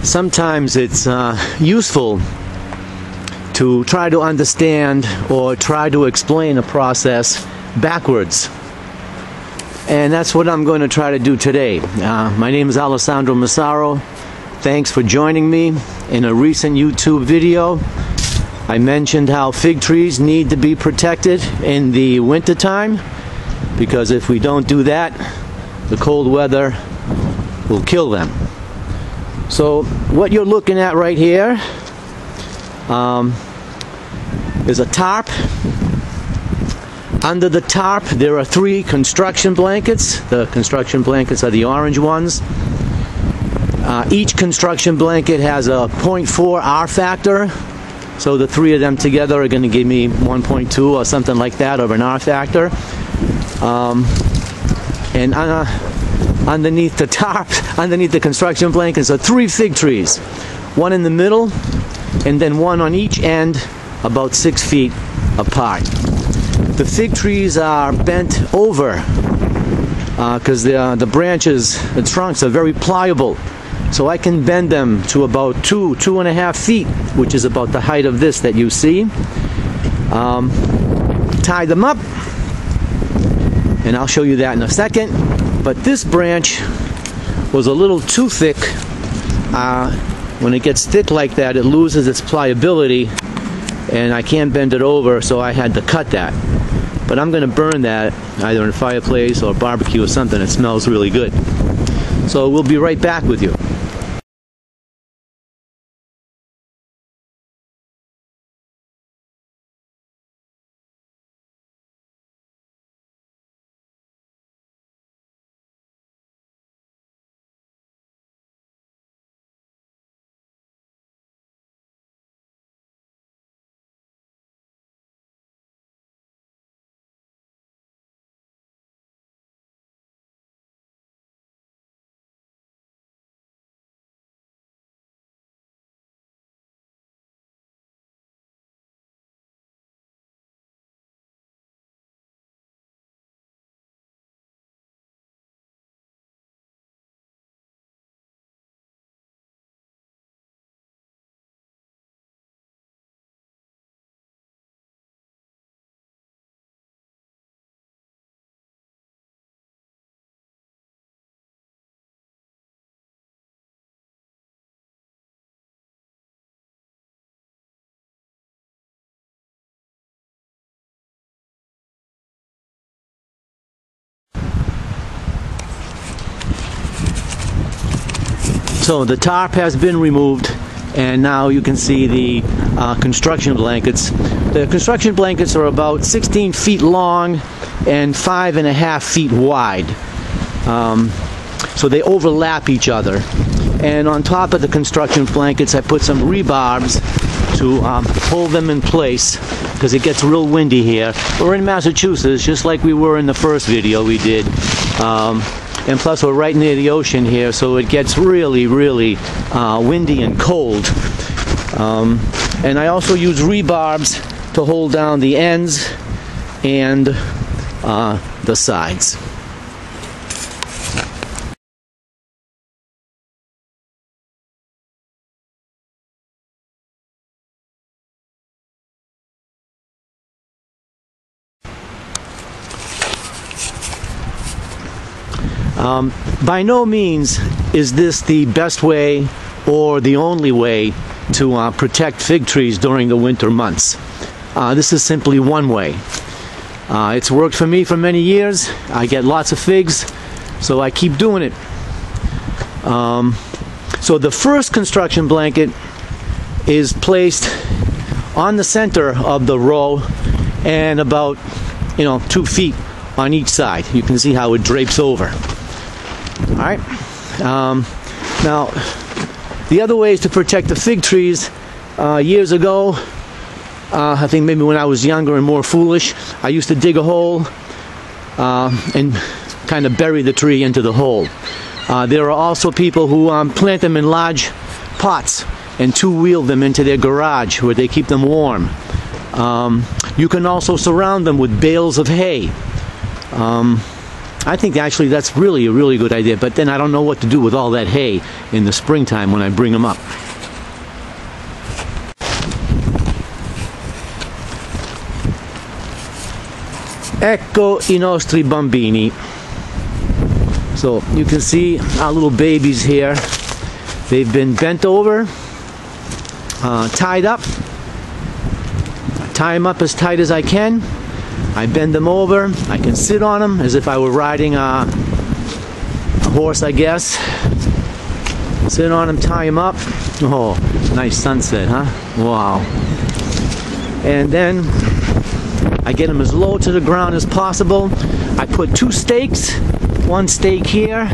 sometimes it's useful to try to understand or try to explain a process backwards. And that's what I'm going to try to do today. My name is Alessandro Massaro. Thanks for joining me. In a recent YouTube video, I mentioned how fig trees need to be protected in the winter time, because if we don't do that, the cold weather will kill them. So what you're looking at right here is a tarp. Under the tarp there are 3 construction blankets. The construction blankets are the orange ones. Each construction blanket has a 0.4 R factor, so the 3 of them together are going to give me 1.2 or something like that of an R factor. And underneath the tarp, underneath the construction blankets, are 3 fig trees. One in the middle, and then one on each end, about 6 feet apart. The fig trees are bent over because the branches, the trunks are very pliable. So I can bend them to about 2.5 feet, which is about the height of this that you see. Tie them up, and I'll show you that in a second. But this branch was a little too thick. When it gets thick like that, it loses its pliability, and I can't bend it over, so I had to cut that. But I'm going to burn that either in a fireplace or barbecue or something. It smells really good. So we'll be right back with you. So the tarp has been removed, and now you can see the construction blankets. The construction blankets are about 16 feet long and 5.5 feet wide. So they overlap each other. And on top of the construction blankets, I put some rebarbs to hold them in place, because it gets real windy here. We're in Massachusetts, just like we were in the first video we did. And plus we're right near the ocean here, so it gets really, really windy and cold. And I also use rebarbs to hold down the ends and the sides. By no means is this the best way or the only way to protect fig trees during the winter months. This is simply one way. It's worked for me for many years. I get lots of figs, so I keep doing it. So the first construction blanket is placed on the center of the row and about 2 feet on each side. You can see how it drapes over. Alright, now the other ways to protect the fig trees, years ago, I think maybe when I was younger and more foolish, I used to dig a hole and kind of bury the tree into the hole. There are also people who plant them in large pots and two-wheel them into their garage where they keep them warm. You can also surround them with bales of hay. I think actually that's really a really good idea, but then I don't know what to do with all that hay in the springtime when I bring them up. Ecco I nostri bambini. So you can see our little babies here. They've been bent over, tied up. I tie them up as tight as I can. I bend them over. I can sit on them as if I were riding a horse, I guess. Sit on them, tie them up. Oh, nice sunset, huh? Wow. And then I get them as low to the ground as possible. I put 2 stakes, 1 stake here.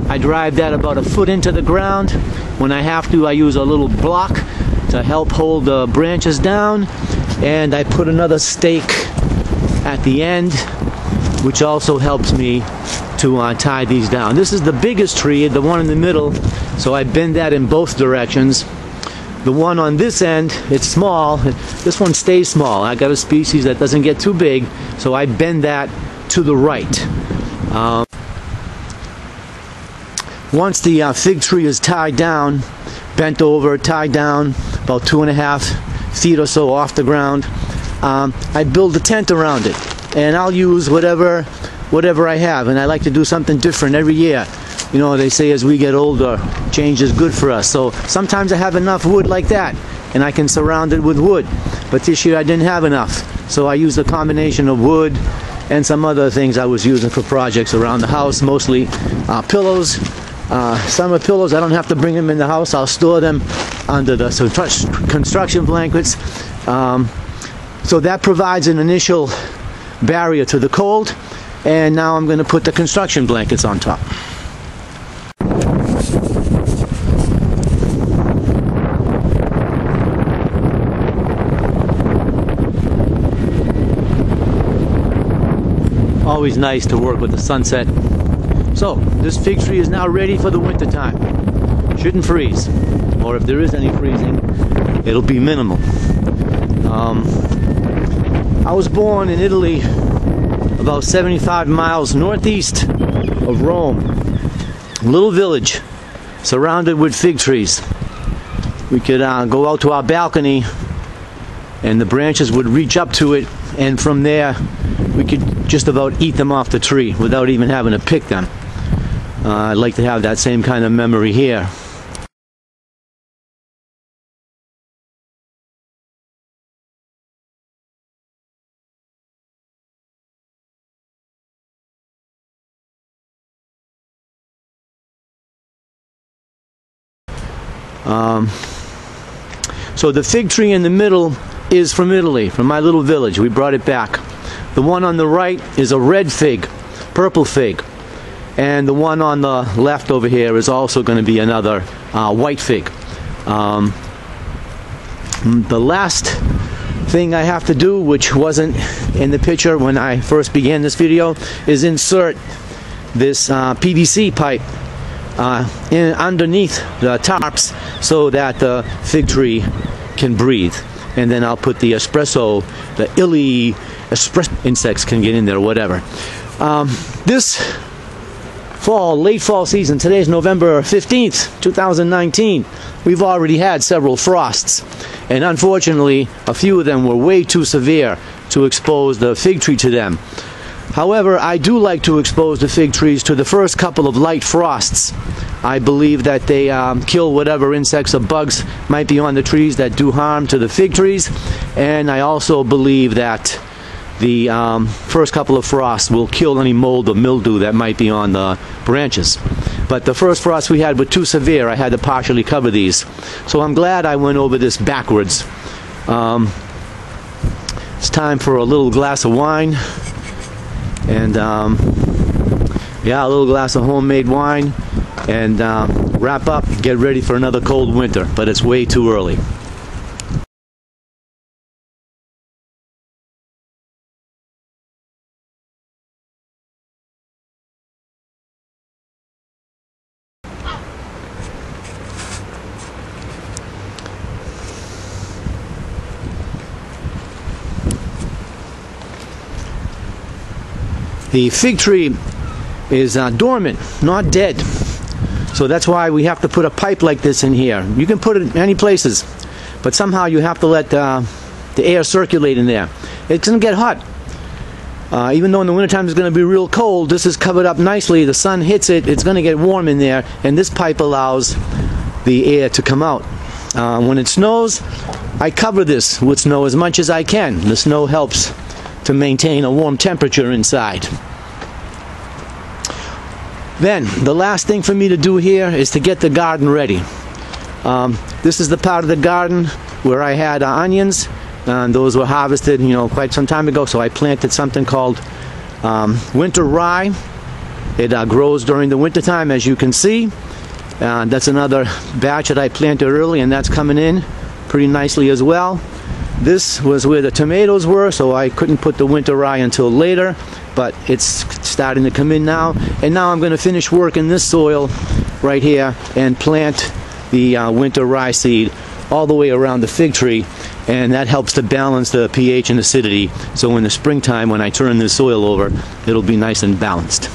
I drive that about 1 foot into the ground. When I have to, I use a little block to help hold the branches down. And I put another stake at the end, which also helps me to tie these down. This is the biggest tree, the one in the middle, so I bend that in both directions. The one on this end, it's small. This one stays small. I got a species that doesn't get too big, so I bend that to the right. Once the fig tree is tied down, bent over, tied down, about 2.5 feet or so off the ground, I build a tent around it, and I'll use whatever I have, and I like to do something different every year. You know, they say as we get older, change is good for us. So sometimes I have enough wood like that, and I can surround it with wood. But this year I didn't have enough, so I used a combination of wood and some other things I was using for projects around the house, mostly pillows. Summer pillows, I don't have to bring them in the house. I'll store them under the construction blankets. So that provides an initial barrier to the cold, and now I'm going to put the construction blankets on top. Always nice to work with the sunset. So this fig tree is now ready for the winter time. Shouldn't freeze, or if there is any freezing, it'll be minimal. I was born in Italy, about 75 miles northeast of Rome. A little village surrounded with fig trees. We could go out to our balcony and the branches would reach up to it, and from there we could just about eat them off the tree without even having to pick them. I'd like to have that same kind of memory here. So the fig tree in the middle is from Italy, from my little village. We brought it back. The one on the right is a red fig, purple fig. And the one on the left over here is also going to be another white fig. The last thing I have to do, which wasn't in the picture when I first began this video, is insert this PVC pipe underneath the tarps so that the fig tree can breathe. And then I'll put the espresso, the illy espresso insects can get in there or whatever. This fall, late fall season, today's November 15th, 2019, we've already had several frosts. And unfortunately, a few of them were way too severe to expose the fig tree to them. However, I do like to expose the fig trees to the first couple of light frosts. I believe that they kill whatever insects or bugs might be on the trees that do harm to the fig trees. And I also believe that the first couple of frosts will kill any mold or mildew that might be on the branches. But the first frost we had were too severe. I had to partially cover these. So I'm glad I went over this backwards. It's time for a little glass of wine. And yeah, a little glass of homemade wine, and wrap up, get ready for another cold winter, but it's way too early. The fig tree is dormant, not dead. So that's why we have to put a pipe like this in here. You can put it many places, but somehow you have to let the air circulate in there. It's going to get hot. Even though in the wintertime it's going to be real cold, this is covered up nicely. The sun hits it, it's going to get warm in there, and this pipe allows the air to come out. When it snows, I cover this with snow as much as I can. The snow helps to maintain a warm temperature inside. Then, the last thing for me to do here is to get the garden ready. This is the part of the garden where I had onions. Those were harvested, quite some time ago. So I planted something called winter rye. It grows during the winter time, as you can see. That's another batch that I planted early, and that's coming in pretty nicely as well. This was where the tomatoes were, so I couldn't put the winter rye until later, but it's starting to come in now. And now I'm going to finish working this soil right here and plant the winter rye seed all the way around the fig tree, and that helps to balance the pH and acidity, so in the springtime when I turn this soil over, it'll be nice and balanced.